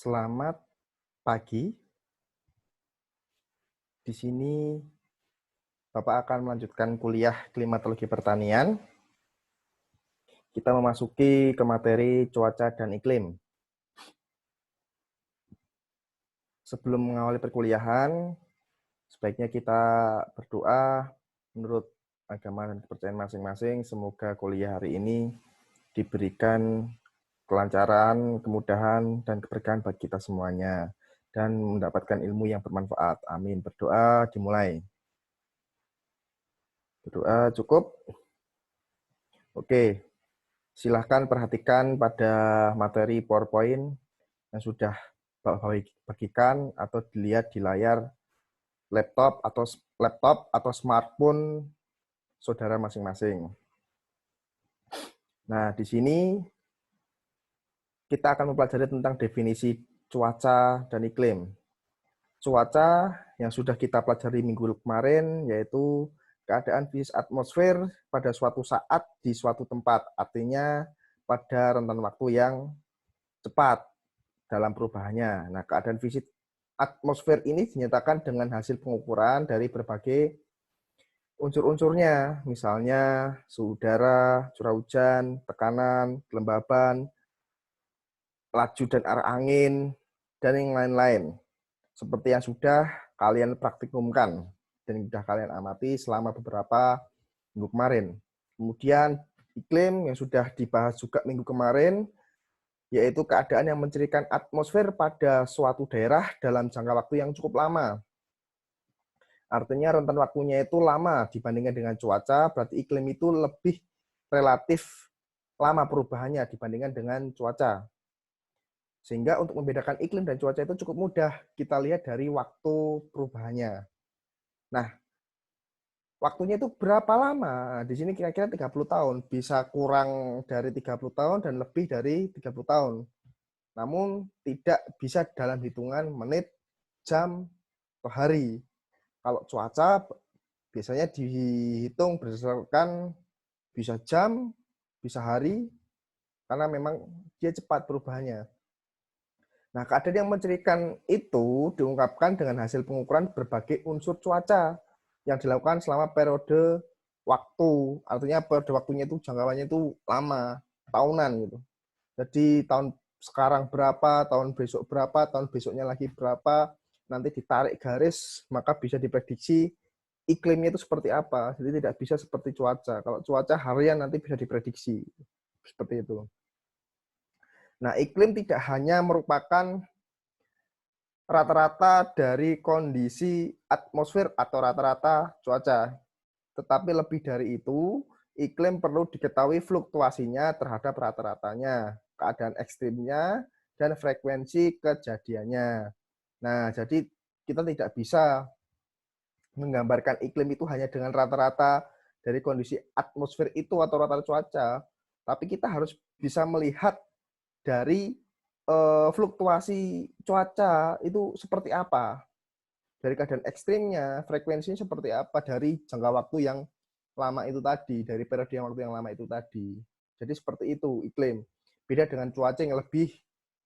Selamat pagi. Di sini Bapak akan melanjutkan kuliah klimatologi pertanian. Kita memasuki ke materi cuaca dan iklim. Sebelum mengawali perkuliahan, sebaiknya kita berdoa menurut agama dan kepercayaan masing-masing. Semoga kuliah hari ini diberikan kelancaran, kemudahan, dan keberkahan bagi kita semuanya. Dan mendapatkan ilmu yang bermanfaat. Amin. Berdoa dimulai. Berdoa cukup. Oke. Silahkan perhatikan pada materi PowerPoint yang sudah Bapak bagikan atau dilihat di layar laptop atau smartphone saudara masing-masing. Nah, di sini kita akan mempelajari tentang definisi cuaca dan iklim. Cuaca yang sudah kita pelajari minggu kemarin yaitu keadaan fisik atmosfer pada suatu saat di suatu tempat, artinya pada rentan waktu yang cepat dalam perubahannya. Nah, keadaan fisik atmosfer ini dinyatakan dengan hasil pengukuran dari berbagai unsur-unsurnya, misalnya suhu udara, curah hujan, tekanan, kelembaban, laju dan arah angin, dan yang lain-lain. Seperti yang sudah kalian praktikumkan dan sudah kalian amati selama beberapa minggu kemarin. Kemudian iklim yang sudah dibahas juga minggu kemarin, yaitu keadaan yang mencirikan atmosfer pada suatu daerah dalam jangka waktu yang cukup lama. Artinya rentan waktunya itu lama dibandingkan dengan cuaca, berarti iklim itu lebih relatif lama perubahannya dibandingkan dengan cuaca. Sehingga untuk membedakan iklim dan cuaca itu cukup mudah kita lihat dari waktu perubahannya. Nah, waktunya itu berapa lama? Di sini kira-kira 30 tahun. Bisa kurang dari 30 tahun dan lebih dari 30 tahun. Namun tidak bisa dalam hitungan menit, jam, atau hari. Kalau cuaca biasanya dihitung berdasarkan bisa jam, bisa hari, karena memang dia cepat perubahannya. Nah, keadaan yang mencirikan itu diungkapkan dengan hasil pengukuran berbagai unsur cuaca yang dilakukan selama periode waktu. Artinya periode waktunya itu jangkauannya itu lama, tahunan gitu. Jadi tahun sekarang berapa, tahun besok berapa, tahun besoknya lagi berapa, nanti ditarik garis, maka bisa diprediksi iklimnya itu seperti apa. Jadi tidak bisa seperti cuaca. Kalau cuaca harian nanti bisa diprediksi. Seperti itu. Nah, iklim tidak hanya merupakan rata-rata dari kondisi atmosfer atau rata-rata cuaca. Tetapi lebih dari itu, iklim perlu diketahui fluktuasinya terhadap rata-ratanya, keadaan ekstrimnya, dan frekuensi kejadiannya. Nah, jadi kita tidak bisa menggambarkan iklim itu hanya dengan rata-rata dari kondisi atmosfer itu atau rata-rata cuaca, tapi kita harus bisa melihat dari fluktuasi cuaca itu seperti apa, dari keadaan ekstrimnya, frekuensinya seperti apa dari jangka waktu yang lama itu tadi, dari periode yang waktu yang lama itu tadi. Jadi seperti itu iklim. Beda dengan cuaca yang lebih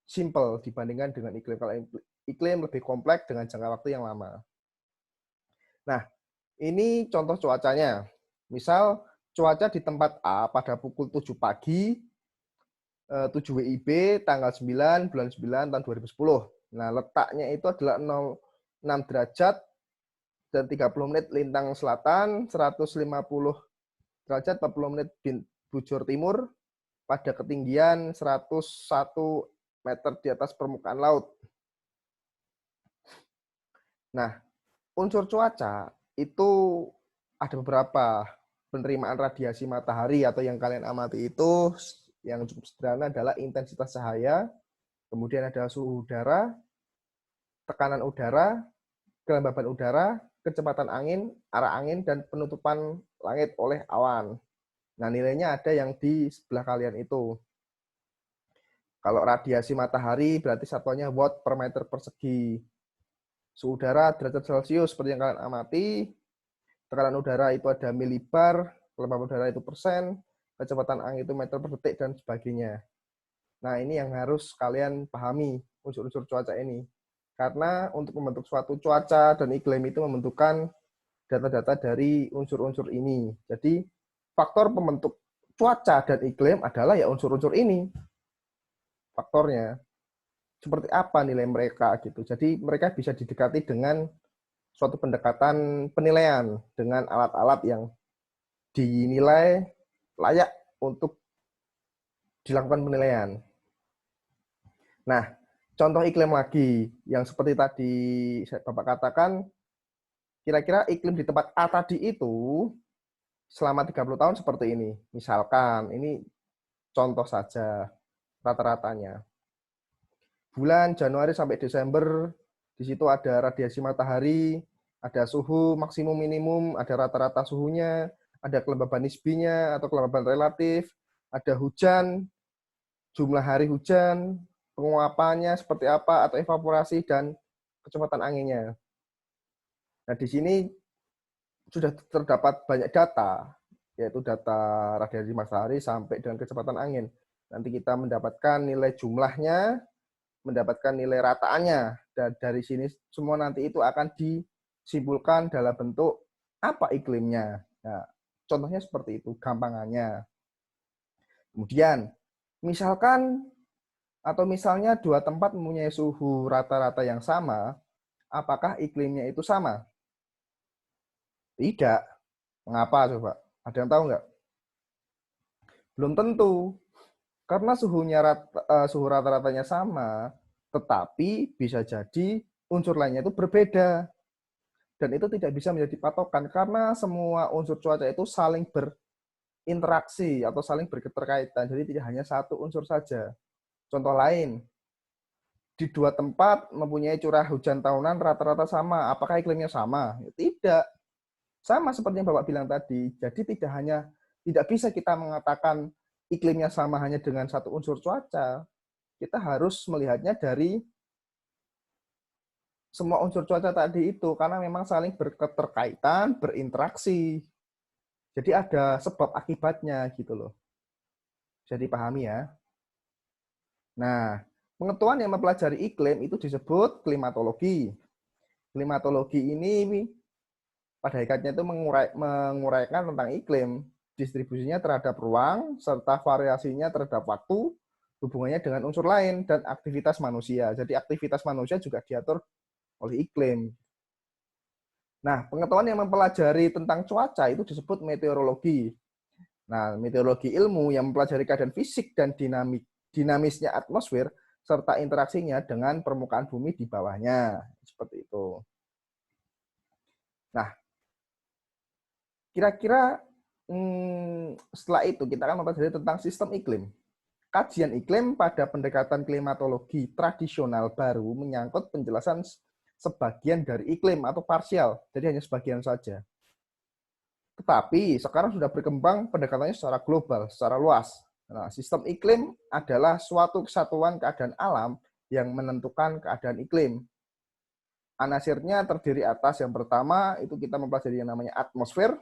simple dibandingkan dengan iklim. Kalau iklim lebih kompleks dengan jangka waktu yang lama. Nah, ini contoh cuacanya. Misal cuaca di tempat A pada pukul 7 pagi, 7 WIB, tanggal 9, bulan 9, tahun 2010. Nah, letaknya itu adalah 6 derajat dan 30 menit lintang selatan, 150 derajat 40 menit bujur timur, pada ketinggian 101 meter di atas permukaan laut. Nah, unsur cuaca itu ada beberapa. Penerimaan radiasi matahari atau yang kalian amati itu yang cukup sederhana adalah intensitas cahaya, kemudian ada suhu udara, tekanan udara, kelembaban udara, kecepatan angin, arah angin, dan penutupan langit oleh awan. Nah, nilainya ada yang di sebelah kalian itu. Kalau radiasi matahari berarti satuannya watt per meter persegi. Suhu udara derajat Celcius seperti yang kalian amati. Tekanan udara itu ada milibar, kelembaban udara itu persen, kecepatan angin itu meter per detik, dan sebagainya. Nah, ini yang harus kalian pahami unsur-unsur cuaca ini. Karena untuk membentuk suatu cuaca dan iklim itu membentukkan data-data dari unsur-unsur ini. Jadi faktor pembentuk cuaca dan iklim adalah ya unsur-unsur ini faktornya. Seperti apa nilai mereka gitu. Jadi mereka bisa didekati dengan suatu pendekatan penilaian dengan alat-alat yang dinilai layak untuk dilakukan penilaian. Nah, contoh iklim lagi yang seperti tadi Bapak katakan, kira-kira iklim di tempat A tadi itu selama 30 tahun seperti ini. Misalkan, ini contoh saja rata-ratanya. Bulan Januari sampai Desember, di situ ada radiasi matahari, ada suhu maksimum minimum, ada rata-rata suhunya, ada kelembaban nisbinya atau kelembaban relatif, ada hujan, jumlah hari hujan, penguapannya seperti apa, atau evaporasi, dan kecepatan anginnya. Nah, di sini sudah terdapat banyak data, yaitu data radiasi matahari sampai dengan kecepatan angin. Nanti kita mendapatkan nilai jumlahnya, mendapatkan nilai rataannya, dan dari sini semua nanti itu akan disimpulkan dalam bentuk apa iklimnya. Nah, contohnya seperti itu, gampangannya. Kemudian, misalnya dua tempat mempunyai suhu rata-rata yang sama, apakah iklimnya itu sama? Tidak. Mengapa coba? Ada yang tahu nggak? Belum tentu. Karena suhu rata-ratanya sama, tetapi bisa jadi unsur lainnya itu berbeda. Dan itu tidak bisa menjadi patokan karena semua unsur cuaca itu saling berinteraksi atau saling berketerkaitan. Jadi tidak hanya satu unsur saja. Contoh lain, di dua tempat mempunyai curah hujan tahunan rata-rata sama. Apakah iklimnya sama? Tidak. Sama seperti yang Bapak bilang tadi. Jadi tidak bisa kita mengatakan iklimnya sama hanya dengan satu unsur cuaca. Kita harus melihatnya dari semua unsur cuaca tadi itu karena memang saling berketerkaitan, berinteraksi. Jadi ada sebab akibatnya gitu loh. Bisa dipahami ya. Nah, pengetahuan yang mempelajari iklim itu disebut klimatologi. Klimatologi ini pada hakikatnya itu menguraikan tentang iklim, distribusinya terhadap ruang, serta variasinya terhadap waktu, hubungannya dengan unsur lain, dan aktivitas manusia. Jadi aktivitas manusia juga diatur oleh iklim. Nah, pengetahuan yang mempelajari tentang cuaca itu disebut meteorologi. Nah, meteorologi ilmu yang mempelajari keadaan fisik dan dinamisnya atmosfer, serta interaksinya dengan permukaan bumi di bawahnya. Seperti itu. Nah, kira-kira setelah itu kita akan mempelajari tentang sistem iklim. Kajian iklim pada pendekatan klimatologi tradisional baru menyangkut penjelasan sebagian dari iklim atau parsial, jadi hanya sebagian saja. Tetapi sekarang sudah berkembang pendekatannya secara global, secara luas. Nah, sistem iklim adalah suatu kesatuan keadaan alam yang menentukan keadaan iklim. Anasirnya terdiri atas yang pertama, itu kita mempelajari yang namanya atmosfer,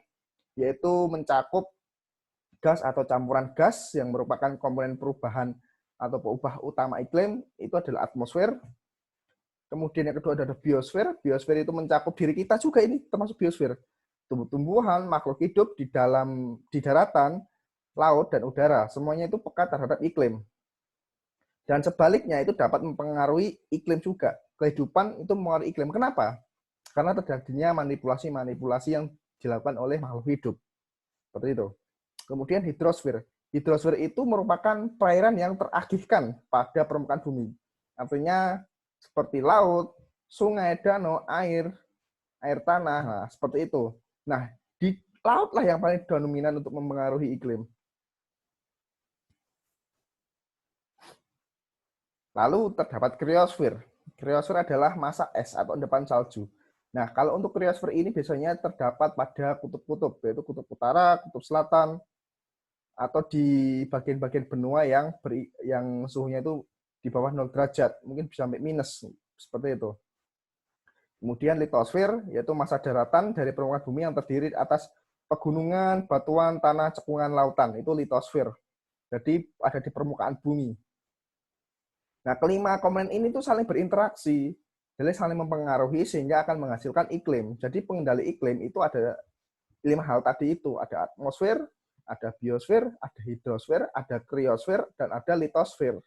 yaitu mencakup gas atau campuran gas yang merupakan komponen perubahan atau peubah utama iklim, itu adalah atmosfer. Kemudian yang kedua adalah biosfer. Biosfer itu mencakup diri kita juga, ini termasuk biosfer. Tumbuh-tumbuhan, makhluk hidup di daratan, laut, dan udara. Semuanya itu peka terhadap iklim. Dan sebaliknya itu dapat mempengaruhi iklim juga. Kehidupan itu mempengaruhi iklim. Kenapa? Karena terjadinya manipulasi-manipulasi yang dilakukan oleh makhluk hidup. Seperti itu. Kemudian hidrosfer. Hidrosfer itu merupakan perairan yang teragihkan pada permukaan bumi. Artinya seperti laut, sungai, danau, air tanah, nah, seperti itu. Nah, di laut lah yang paling dominan untuk mempengaruhi iklim. Lalu terdapat kriosfer. Kriosfer adalah masa es atau endapan salju. Nah, kalau untuk kriosfer ini biasanya terdapat pada kutub-kutub, yaitu kutub utara, kutub selatan, atau di bagian-bagian benua yang suhunya itu di bawah 0 derajat, mungkin bisa sampai minus, seperti itu. Kemudian litosfer, yaitu masa daratan dari permukaan bumi yang terdiri atas pegunungan, batuan, tanah, cekungan, lautan. Itu litosfer. Jadi ada di permukaan bumi. Nah, kelima komponen ini tuh saling berinteraksi, jadi saling mempengaruhi sehingga akan menghasilkan iklim. Jadi pengendali iklim itu ada 5 hal tadi itu, ada atmosfer, ada biosfer, ada hidrosfer, ada kriosfer, dan ada litosfer.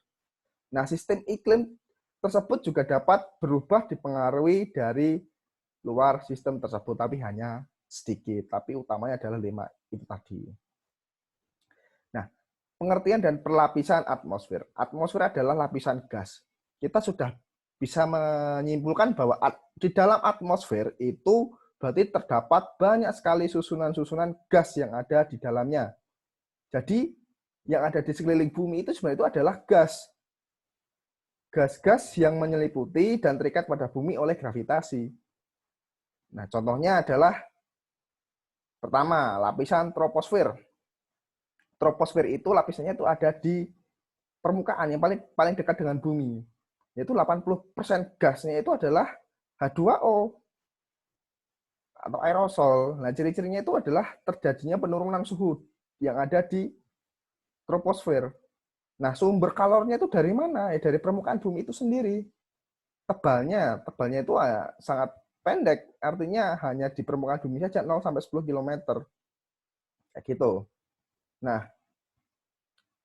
Nah, sistem iklim tersebut juga dapat berubah dipengaruhi dari luar sistem tersebut, tapi hanya sedikit. Tapi utamanya adalah 5 itu tadi. Nah, pengertian dan perlapisan atmosfer. Atmosfer adalah lapisan gas. Kita sudah bisa menyimpulkan bahwa di dalam atmosfer itu berarti terdapat banyak sekali susunan-susunan gas yang ada di dalamnya. Jadi, yang ada di sekeliling bumi itu sebenarnya itu adalah gas. Gas-gas yang menyeliputi dan terikat pada bumi oleh gravitasi. Nah, contohnya adalah pertama, lapisan troposfer. Troposfer itu lapisannya itu ada di permukaan yang paling dekat dengan bumi. Yaitu 80% gasnya itu adalah H2O atau aerosol. Nah, ciri-cirinya itu adalah terjadinya penurunan suhu yang ada di troposfer. Nah, sumber kalornya itu dari mana? Ya, dari permukaan bumi itu sendiri. Tebalnya itu sangat pendek, artinya hanya di permukaan bumi saja 0 sampai 10 km. Kayak gitu. Nah,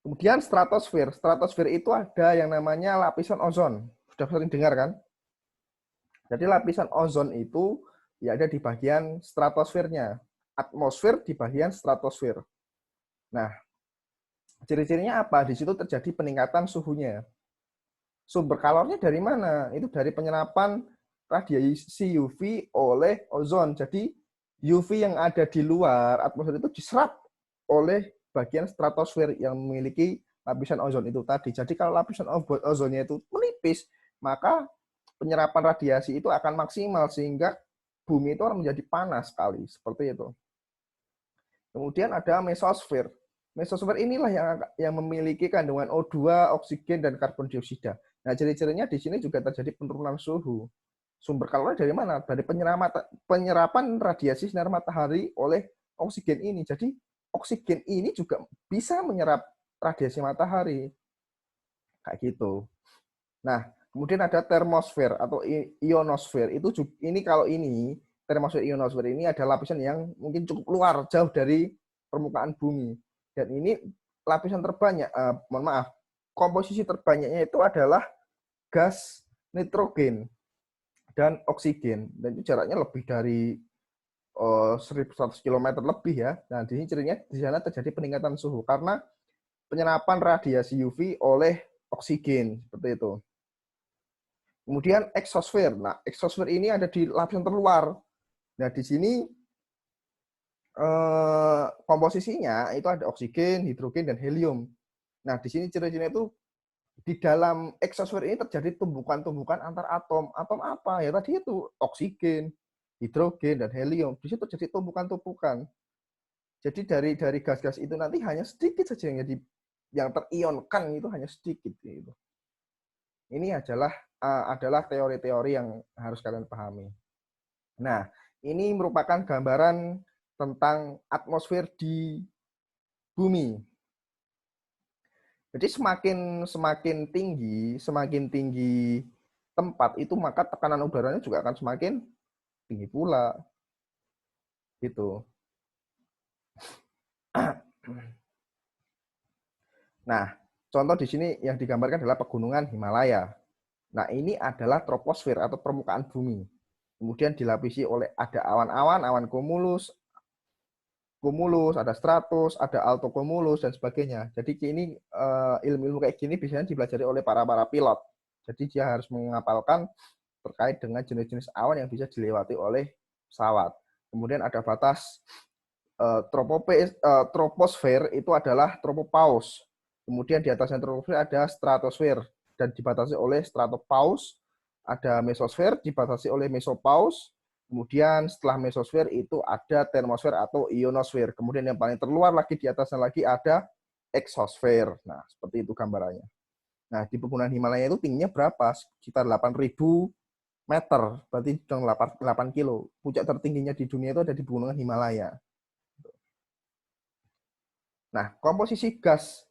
kemudian stratosfer. Stratosfer itu ada yang namanya lapisan ozon. Sudah sering dengar kan? Jadi lapisan ozon itu ya ada di bagian stratosfernya. Atmosfer di bagian stratosfer. Nah, ciri-cirinya apa? Di situ terjadi peningkatan suhunya. Sumber kalornya dari mana? Itu dari penyerapan radiasi UV oleh ozon. Jadi UV yang ada di luar atmosfer itu diserap oleh bagian stratosfer yang memiliki lapisan ozon itu tadi. Jadi kalau lapisan ozonnya itu menipis, maka penyerapan radiasi itu akan maksimal sehingga bumi itu akan menjadi panas sekali. Seperti itu. Kemudian ada mesosfer. Mesosfer inilah yang memiliki kandungan O2, oksigen, dan karbon dioksida. Nah, ciri-cirinya di sini juga terjadi penurunan suhu. Sumber kalornya dari mana? Dari penyerapan radiasi sinar matahari oleh oksigen ini. Jadi, oksigen ini juga bisa menyerap radiasi matahari. Kayak gitu. Nah, kemudian ada termosfer atau ionosfer. Ini termosfer ionosfer ini adalah lapisan yang mungkin cukup luar, jauh dari permukaan bumi. Dan ini lapisan terbanyak, komposisi terbanyaknya itu adalah gas nitrogen dan oksigen. Dan itu jaraknya lebih dari 1.100 km lebih ya. Nah, di sini cirinya di sana terjadi peningkatan suhu karena penyerapan radiasi UV oleh oksigen seperti itu. Kemudian eksosfer. Nah, eksosfer ini ada di lapisan terluar. Nah, di sini komposisinya itu ada oksigen, hidrogen, dan helium. Nah, di sini ciri-cirinya itu di dalam eksosfer ini terjadi tumbukan-tumbukan antar atom. Atom apa? Ya tadi itu oksigen, hidrogen, dan helium. Di situ terjadi tumbukan-tumbukan. Jadi dari gas-gas itu nanti hanya sedikit saja yang terionkan itu hanya sedikit gitu. Ini adalah teori-teori yang harus kalian pahami. Nah, ini merupakan gambaran tentang atmosfer di bumi. Jadi semakin tinggi tempat itu maka tekanan udaranya juga akan semakin tinggi pula. Gitu. Nah, contoh di sini yang digambarkan adalah pegunungan Himalaya. Nah, ini adalah troposfer atau permukaan bumi. Kemudian dilapisi oleh ada awan-awan, awan cumulus, ada stratus, ada altocumulus, dan sebagainya. Jadi ini ilmu-ilmu kayak gini biasanya dipelajari oleh para pilot. Jadi dia harus menghafalkan terkait dengan jenis-jenis awan yang bisa dilewati oleh pesawat. Kemudian ada batas troposfer itu adalah tropopause. Kemudian di atasnya troposfer ada stratosfer dan dibatasi oleh stratopause. Ada mesosfer dibatasi oleh mesopause. Kemudian setelah mesosfer itu ada termosfer atau ionosfer. Kemudian yang paling terluar lagi di atasnya lagi ada eksosfer. Nah, seperti itu gambarannya. Nah, di pegunungan Himalaya itu tingginya berapa? Sekitar 8.000 meter, berarti 8 kilo. Puncak tertingginya di dunia itu ada di pegunungan Himalaya. Nah, komposisi gas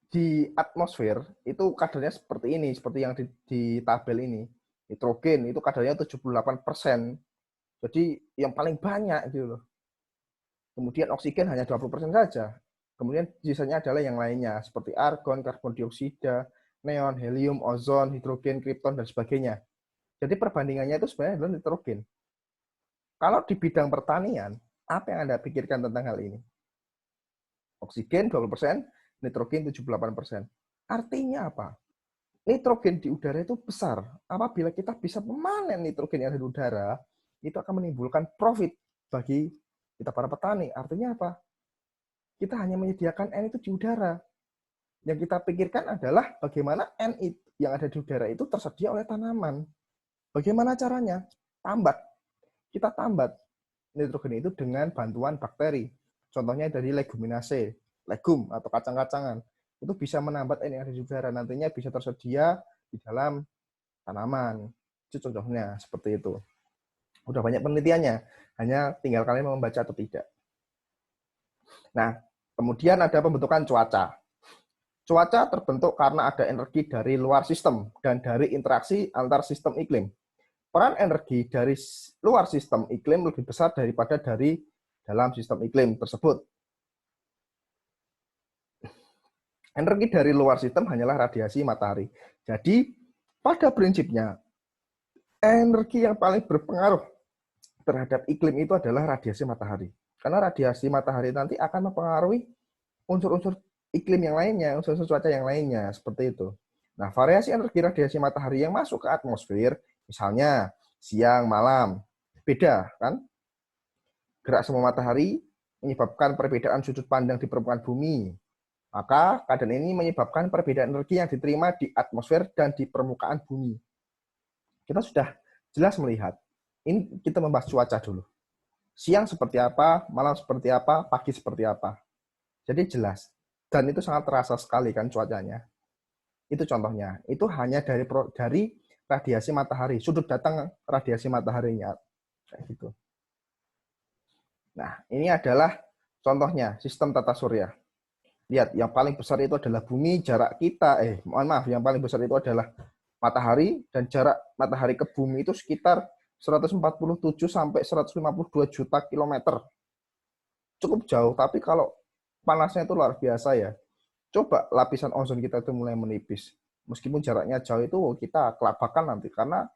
di atmosfer itu kadarnya seperti ini, seperti yang di tabel ini. Nitrogen itu kadarnya 78%. Jadi yang paling banyak gitu loh. Kemudian oksigen hanya 20% saja. Kemudian sisanya adalah yang lainnya seperti argon, karbon dioksida, neon, helium, ozon, hidrogen, kripton dan sebagainya. Jadi perbandingannya itu sebenarnya adalah nitrogen. Kalau di bidang pertanian, apa yang Anda pikirkan tentang hal ini? Oksigen 20%, nitrogen 78%. Artinya apa? Nitrogen di udara itu besar. Apabila kita bisa memanen nitrogen yang ada di udara, itu akan menimbulkan profit bagi kita para petani. Artinya apa? Kita hanya menyediakan N itu di udara. Yang kita pikirkan adalah bagaimana N yang ada di udara itu tersedia oleh tanaman. Bagaimana caranya? Tambat. Kita tambat nitrogen itu dengan bantuan bakteri. Contohnya dari leguminase, legum atau kacang-kacangan. Itu bisa menambat N yang ada di udara. Nantinya bisa tersedia di dalam tanaman. Itu contohnya, seperti itu. Udah banyak penelitiannya, hanya tinggal kalian membaca atau tidak. Nah, kemudian ada pembentukan cuaca. Cuaca terbentuk karena ada energi dari luar sistem dan dari interaksi antar sistem iklim. Peran energi dari luar sistem iklim lebih besar daripada dari dalam sistem iklim tersebut. Energi dari luar sistem hanyalah radiasi matahari. Jadi, pada prinsipnya, energi yang paling berpengaruh terhadap iklim itu adalah radiasi matahari. Karena radiasi matahari nanti akan mempengaruhi unsur-unsur iklim yang lainnya, unsur-unsur cuaca yang lainnya, seperti itu. Nah, variasi energi radiasi matahari yang masuk ke atmosfer, misalnya siang, malam, beda kan? Gerak semu matahari menyebabkan perbedaan sudut pandang di permukaan bumi. Maka keadaan ini menyebabkan perbedaan energi yang diterima di atmosfer dan di permukaan bumi. Kita sudah jelas melihat. Ini kita membahas cuaca dulu. Siang seperti apa, malam seperti apa, pagi seperti apa. Jadi jelas. Dan itu sangat terasa sekali kan cuacanya. Itu contohnya. Itu hanya dari radiasi matahari, sudut datang radiasi mataharinya. Kayak gitu. Nah, ini adalah contohnya sistem tata surya. Lihat, yang paling besar itu adalah bumi, jarak kita, mohon maaf, yang paling besar itu adalah matahari, dan jarak matahari ke bumi itu sekitar 147 sampai 152 juta kilometer. Cukup jauh, tapi kalau panasnya itu luar biasa ya. Coba lapisan ozon kita itu mulai menipis. Meskipun jaraknya jauh itu kita kelabakan nanti, karena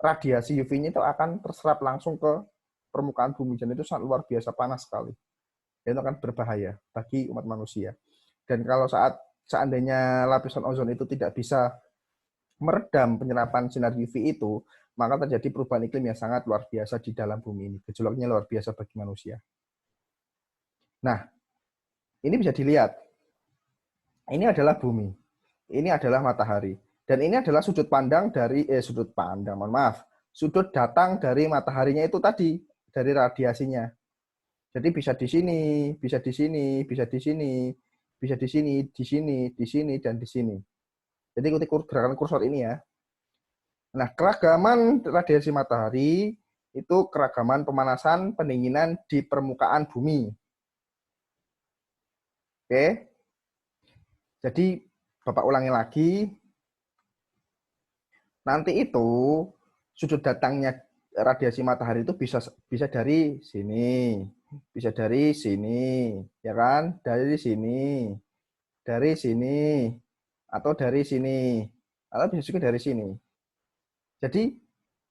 radiasi UV-nya itu akan terserap langsung ke permukaan bumi, dan itu sangat luar biasa panas sekali. Dan itu akan berbahaya bagi umat manusia. Dan kalau seandainya lapisan ozon itu tidak bisa meredam penyerapan sinar UV itu, maka terjadi perubahan iklim yang sangat luar biasa di dalam bumi ini. Gejolaknya luar biasa bagi manusia. Nah, ini bisa dilihat. Ini adalah bumi. Ini adalah matahari. Dan ini adalah sudut pandang dari, sudut datang dari mataharinya itu tadi, dari radiasinya. Jadi bisa di sini, bisa di sini, bisa di sini, bisa di sini, di sini, di sini, dan di sini. Jadi ikuti gerakan kursor ini ya. Nah, keragaman radiasi matahari itu keragaman pemanasan, pendinginan di permukaan bumi. Oke. Jadi, Bapak ulangi lagi. Nanti itu sudut datangnya radiasi matahari itu bisa dari sini, bisa dari sini, ya kan? Dari sini, atau dari sini, atau bisa juga dari sini. Jadi,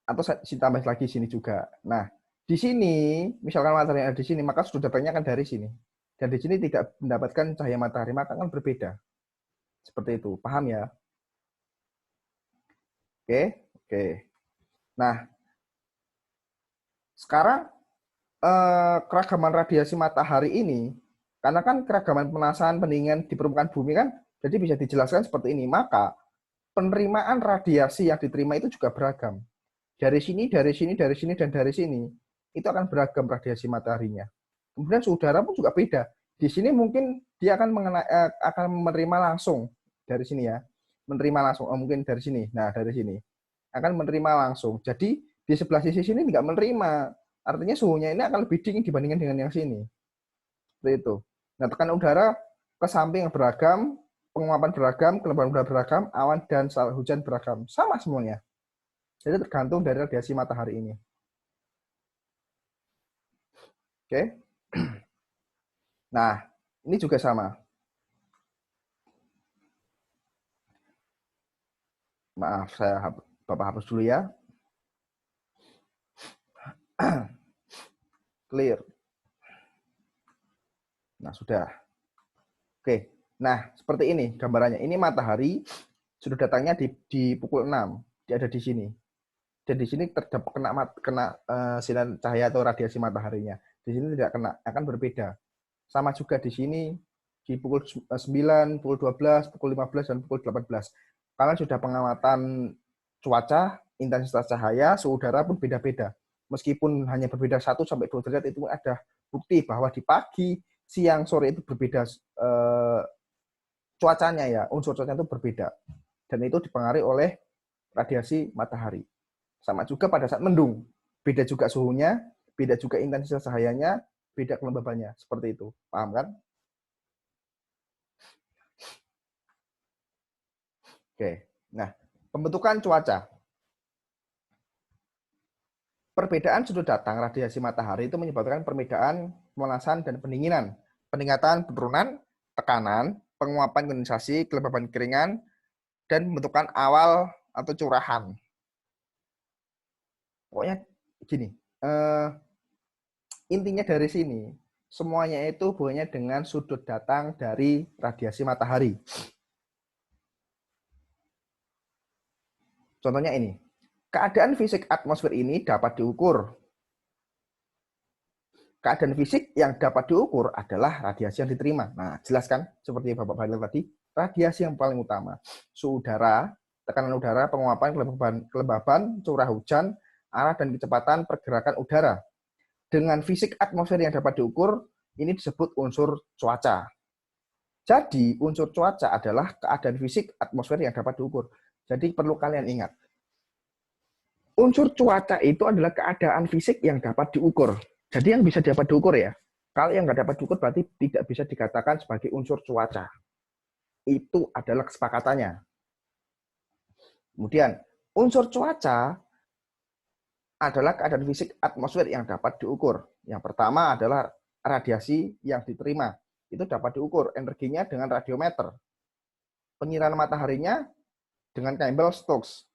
atau saya tambah lagi sini juga. Nah, di sini, misalkan matahari ada di sini, maka sudut datangnya akan dari sini. Dan di sini tidak mendapatkan cahaya matahari, maka akan berbeda. Seperti itu, paham ya? Oke. Nah, sekarang keragaman radiasi matahari ini, karena kan keragaman pemanasan, pendinginan di permukaan bumi kan, jadi bisa dijelaskan seperti ini. Maka penerimaan radiasi yang diterima itu juga beragam. Dari sini, dari sini, dari sini, dan dari sini, itu akan beragam radiasi mataharinya. Kemudian suhu udara pun juga beda. Di sini mungkin dia akan menerima langsung dari sini ya, menerima langsung. Mungkin dari sini. Nah, dari sini akan menerima langsung. Jadi di sebelah sisi sini nggak menerima. Artinya suhunya ini akan lebih dingin dibandingkan dengan yang sini. Seperti itu. Nah, tekanan udara ke samping yang beragam, penguapan beragam, kelembaban udara beragam, awan dan hujan beragam. Sama semuanya. Jadi tergantung dari radiasi matahari ini. Oke. Nah, ini juga sama. Maaf, Bapak hapus dulu ya. Clear. Nah, sudah. Oke. Nah, seperti ini gambarannya. Ini matahari sudut datangnya di pukul 6. Dia ada di sini. Dan di sini terdapat kena sinar cahaya atau radiasi mataharinya. Di sini tidak kena, akan berbeda. Sama juga di sini di pukul 9, pukul 12, pukul 15, dan pukul 18. Kalian sudah pengamatan cuaca, intensitas cahaya, suhu udara pun beda-beda. Meskipun hanya berbeda 1 sampai 2 derajat, itu ada bukti bahwa di pagi, siang, sore itu berbeda cuacanya ya, unsur cuacanya itu berbeda. Dan itu dipengaruhi oleh radiasi matahari. Sama juga pada saat mendung. Beda juga suhunya, beda juga intensitas cahayanya, beda kelembabannya. Seperti itu. Paham kan? Oke. Nah, pembentukan cuaca. Perbedaan sudut datang radiasi matahari itu menyebabkan perbedaan pemanasan dan pendinginan, peningkatan penurunan tekanan, penguapan kondensasi, kelembaban keringan, dan pembentukan awal atau curahan. Pokoknya gini, intinya dari sini, semuanya itu hubungannya dengan sudut datang dari radiasi matahari. Contohnya ini, keadaan fisik atmosfer ini dapat diukur. Keadaan fisik yang dapat diukur adalah radiasi yang diterima. Nah, jelaskan seperti Bapak Bahlil tadi, radiasi yang paling utama. Suhu udara, tekanan udara, penguapan, kelembaban, curah hujan, arah dan kecepatan pergerakan udara. Dengan fisik atmosfer yang dapat diukur, ini disebut unsur cuaca. Jadi, unsur cuaca adalah keadaan fisik atmosfer yang dapat diukur. Jadi, perlu kalian ingat. Unsur cuaca itu adalah keadaan fisik yang dapat diukur. Jadi yang bisa dapat diukur ya. Kalau yang nggak dapat diukur berarti tidak bisa dikatakan sebagai unsur cuaca. Itu adalah kesepakatannya. Kemudian, unsur cuaca adalah keadaan fisik atmosfer yang dapat diukur. Yang pertama adalah radiasi yang diterima. Itu dapat diukur energinya dengan radiometer. Penyinaran mataharinya dengan Campbell-Stokes.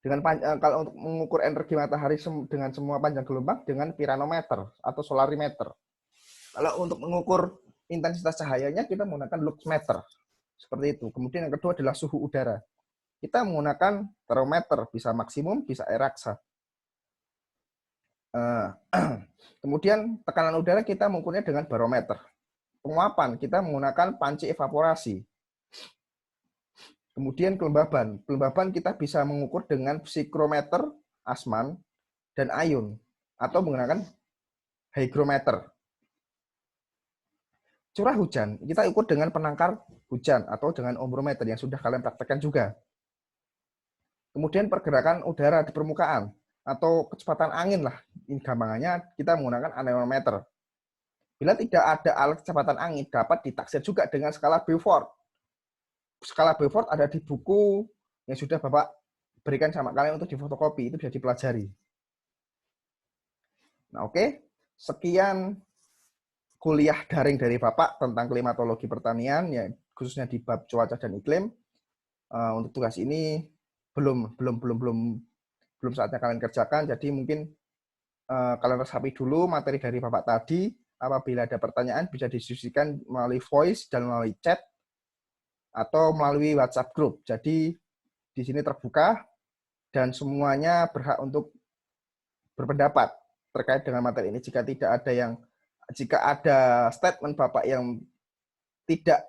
Kalau untuk mengukur energi matahari dengan semua panjang gelombang dengan piranometer atau solarimeter. Kalau untuk mengukur intensitas cahayanya kita menggunakan luxmeter. Seperti itu. Kemudian yang kedua adalah suhu udara. Kita menggunakan termometer, bisa maksimum, bisa air raksa. Kemudian tekanan udara kita mengukurnya dengan barometer. Penguapan kita menggunakan panci evaporasi. Kemudian kelembaban. Kelembaban kita bisa mengukur dengan psikrometer, Asman, dan Ayun. Atau menggunakan hygrometer. Curah hujan, kita ukur dengan penangkar hujan atau dengan ombrometer yang sudah kalian praktekkan juga. Kemudian pergerakan udara di permukaan atau kecepatan angin lah. Ini gampangannya kita menggunakan anemometer. Bila tidak ada alat kecepatan angin, dapat ditaksir juga dengan skala Beaufort. Skala Beaufort ada di buku yang sudah Bapak berikan sama kalian untuk difotokopi, itu bisa dipelajari. Nah, oke. Sekian kuliah daring dari Bapak tentang klimatologi pertanian, ya khususnya di bab cuaca dan iklim. Untuk tugas ini belum saatnya kalian kerjakan, jadi mungkin kalian resapi dulu materi dari Bapak tadi. Apabila ada pertanyaan bisa didiskusikan melalui voice dan melalui chat atau melalui WhatsApp group. Jadi di sini terbuka dan semuanya berhak untuk berpendapat terkait dengan materi ini. Jika ada statement Bapak yang tidak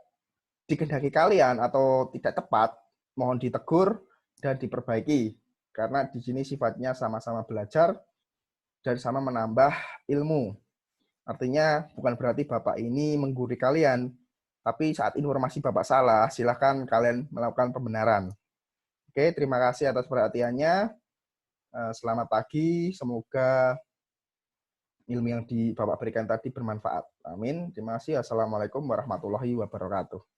dikehendaki kalian atau tidak tepat, mohon ditegur dan diperbaiki. Karena di sini sifatnya sama-sama belajar dan sama menambah ilmu. Artinya bukan berarti Bapak ini menggurui kalian, tapi saat informasi Bapak salah, silakan kalian melakukan pembenaran. Oke, terima kasih atas perhatiannya. Selamat pagi, semoga ilmu yang Bapak berikan tadi bermanfaat. Amin. Terima kasih. Assalamualaikum warahmatullahi wabarakatuh.